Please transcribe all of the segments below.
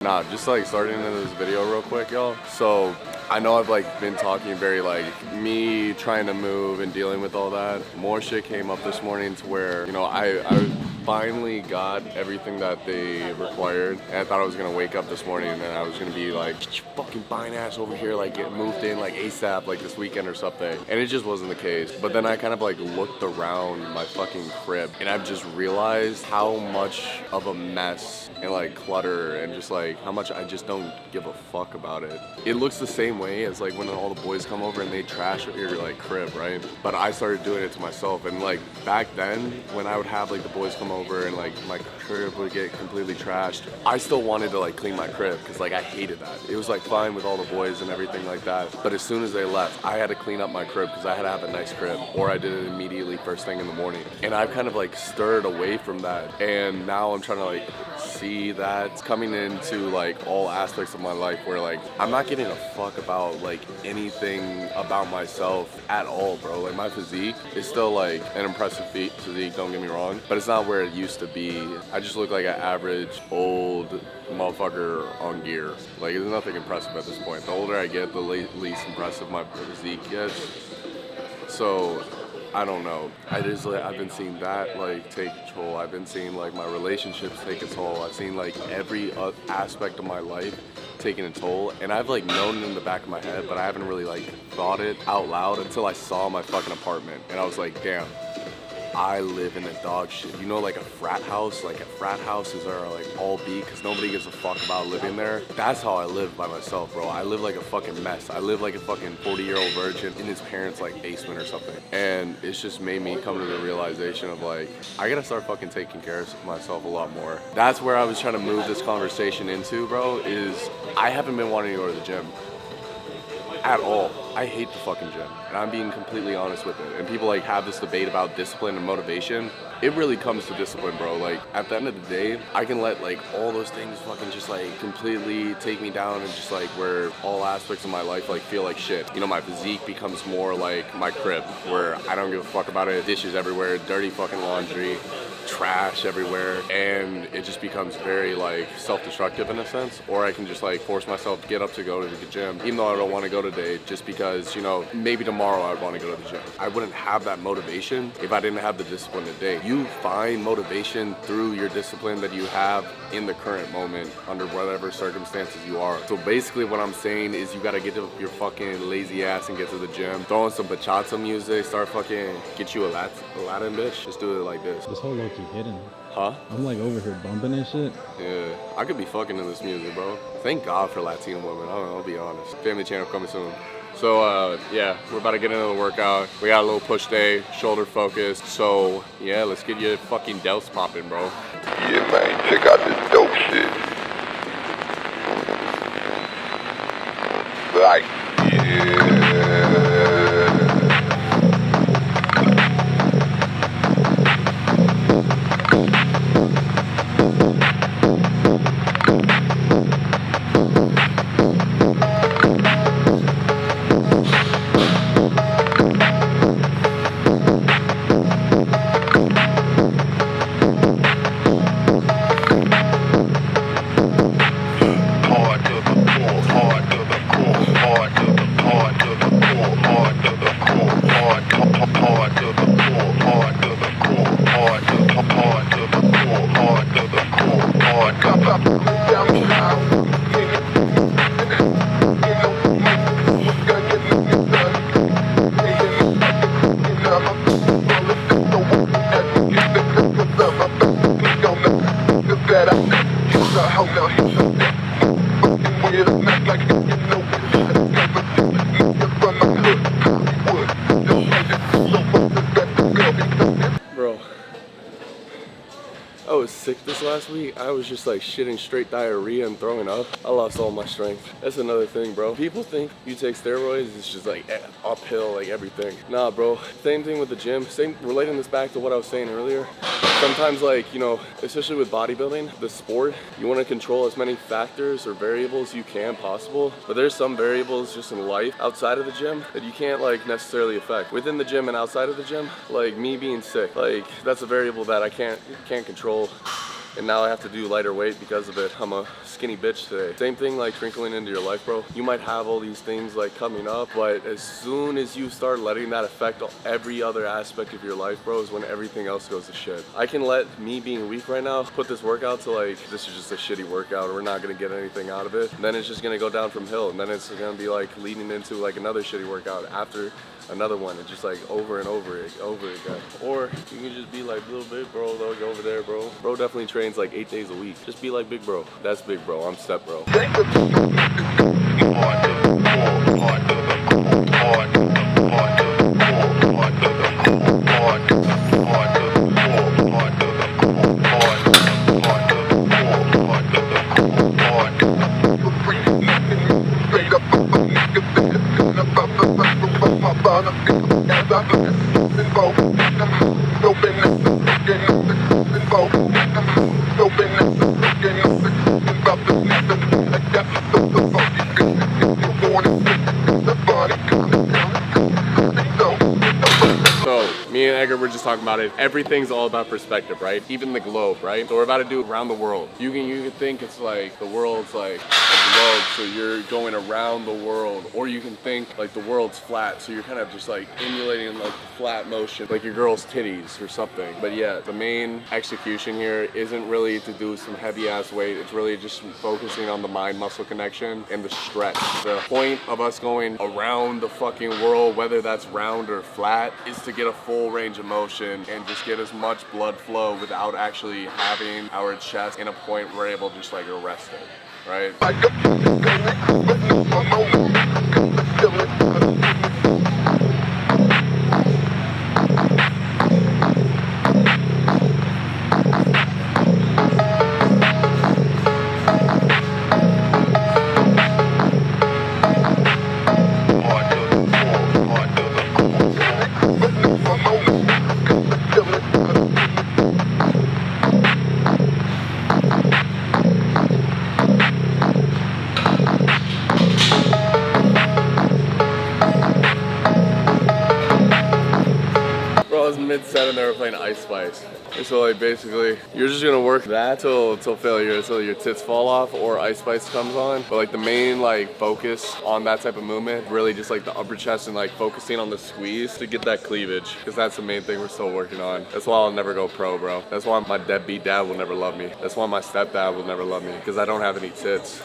Nah, just like starting into this video real quick, y'all. So I know I've like been talking very like me trying to move and dealing with all that. More shit came up this morning to where, you know, I finally got everything that they required. And I thought I was gonna wake up this morning and I was gonna be like, get your fucking fine ass over here, like get moved in like ASAP, like this weekend or something. And it just wasn't the case. But then I kind of like looked around my fucking crib and I've just realized how much of a mess and like clutter and just like how much I just don't give a fuck about it. It looks the same way as like when all the boys come over and they trash your like crib, right? But I started doing it to myself, and like back then when I would have like the boys come over and like my crib would get completely trashed, I still wanted to like clean my crib because like I hated that. It was like fine with all the boys and everything like that, but as soon as they left, I had to clean up my crib because I had to have a nice crib, or I did it immediately first thing in the morning. And I've kind of like stirred away from that, and now I'm trying to like see that coming into like all aspects of my life where like I'm not giving a fuck about like anything about myself at all, bro. Like my physique is still like an impressive physique, don't get me wrong, but it's not where it used to be. I just look like an average old motherfucker on gear. Like there's nothing impressive at this point. The older I get, the least impressive my physique gets. So I don't know. I've been seeing that like take control. I've been seeing like my relationships take a toll. I've seen like every aspect of my life taking a toll, and I've like known it in the back of my head, but I haven't really like thought it out loud until I saw my fucking apartment, and I was like, damn, I live in a dog shit. You know, like a frat house? Like a frat houses are like all B because nobody gives a fuck about living there. That's how I live by myself, bro. I live like a fucking mess. I live like a fucking 40-year-old virgin in his parents' like basement or something. And it's just made me come to the realization of like, I gotta start fucking taking care of myself a lot more. That's where I was trying to move this conversation into, bro, is I haven't been wanting to go to the gym at all. I hate the fucking gym, and I'm being completely honest with it. And people like have this debate about discipline and motivation. It really comes to discipline, bro. Like at the end of the day, I can let like all those things fucking just like completely take me down, and just like where all aspects of my life like feel like shit. You know, my physique becomes more like my crib, where I don't give a fuck about it. Dishes everywhere, dirty fucking laundry, trash everywhere, and it just becomes very like self-destructive in a sense. Or I can just like force myself to get up to go to the gym, even though I don't want to go today, just because, you know, maybe tomorrow I'd want to go to the gym. I wouldn't have that motivation if I didn't have the discipline today. You find motivation through your discipline that you have in the current moment under whatever circumstances you are. So basically what I'm saying is you gotta get to your fucking lazy ass and get to the gym, throw on some bachata music, start fucking get you a Latin bitch. Just do it like this. This whole low-key hidden. Huh? I'm like over here bumping and shit. Yeah, I could be fucking in this music, bro. Thank God for Latino women. I'll be honest. Family channel coming soon. So yeah, we're about to get into the workout. We got a little push day, shoulder focused. So yeah, let's get your fucking delts popping, bro. Yeah, man, check out this dope shit. Like, yeah. I was sick this last week. I was just like shitting straight diarrhea and throwing up. I lost all my strength. That's another thing, bro. People think you take steroids, it's just like uphill, like everything. Nah, bro. Same thing with the gym. Same, relating this back to what I was saying earlier. Sometimes, like, you know, especially with bodybuilding, the sport, you want to control as many factors or variables you can possible. But there's some variables just in life outside of the gym that you can't like necessarily affect. Within the gym and outside of the gym, like me being sick, like that's a variable that I can't control. and now I have to do lighter weight because of it. I'm a skinny bitch today. Same thing like trickling into your life, bro. You might have all these things like coming up, but as soon as you start letting that affect every other aspect of your life, bro, is when everything else goes to shit. I can let me being weak right now put this workout to like, this is just a shitty workout, we're not gonna get anything out of it. And then it's just gonna go down from hill, and then it's gonna be like leading into like another shitty workout after another one, and just like over and over again. Or you can just be like little big bro, like over there, bro. Bro definitely trains like 8 days a week. Just be like big bro. That's big bro. I'm step bro. Me and Edgar were just talking about it. Everything's all about perspective, right? Even the globe, right? So we're about to do around the world. You can think it's like the world's like a globe, so you're going around the world, or you can think like the world's flat, so you're kind of just like emulating like flat motion, like your girl's titties or something. But yeah, the main execution here isn't really to do some heavy ass weight. It's really just focusing on the mind muscle connection and the stretch. The point of us going around the fucking world, whether that's round or flat, is to get a full range of motion and just get as much blood flow without actually having our chest in a point where we're able to just like arrest it, right? Mid-set and they were playing Ice Spice. And so like basically you're just gonna work that till failure, until your tits fall off or Ice Spice comes on. But like the main like focus on that type of movement, really just like the upper chest and like focusing on the squeeze to get that cleavage, because that's the main thing we're still working on. That's why I'll never go pro, bro. That's why my deadbeat dad will never love me. That's why my stepdad will never love me, because I don't have any tits.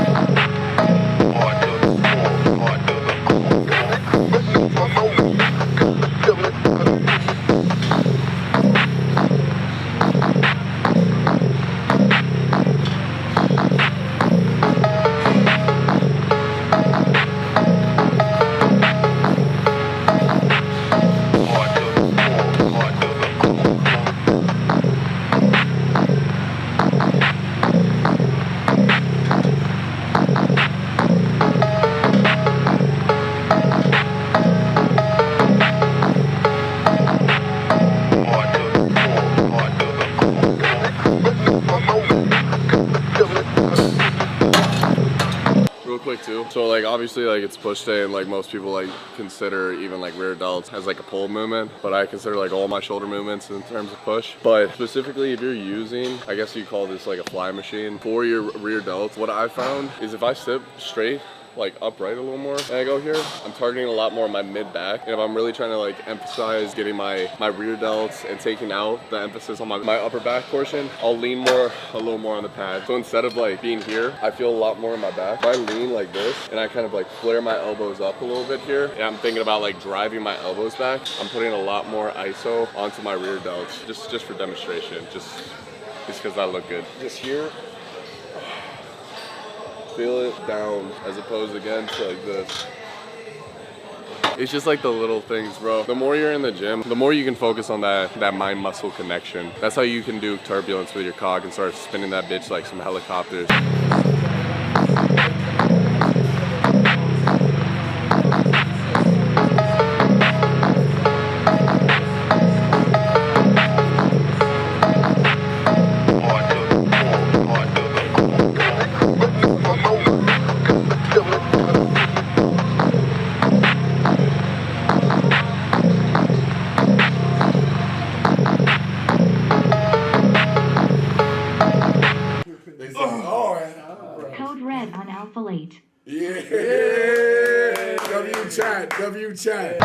Too. So like obviously like it's push day, and like most people like consider even like rear delts as like a pull movement, but I consider like all my shoulder movements in terms of push. But specifically if you're using, I guess you call this like a fly machine for your rear delts, what I found is if I sit straight like upright a little more and I go here, I'm targeting a lot more my mid back. And if I'm really trying to like emphasize getting my rear delts and taking out the emphasis on my upper back portion, I'll lean a little more on the pad. So instead of like being here, I feel a lot more in my back. If I lean like this and I kind of like flare my elbows up a little bit here, and I'm thinking about like driving my elbows back, I'm putting a lot more ISO onto my rear delts, just for demonstration, just because I look good. Just here, feel it down as opposed again to like this. It's just like the little things, bro. The more you're in the gym, the more you can focus on that mind muscle connection. That's how you can do turbulence with your cog and start spinning that bitch like some helicopters. Alphalete. Yeah. W chat.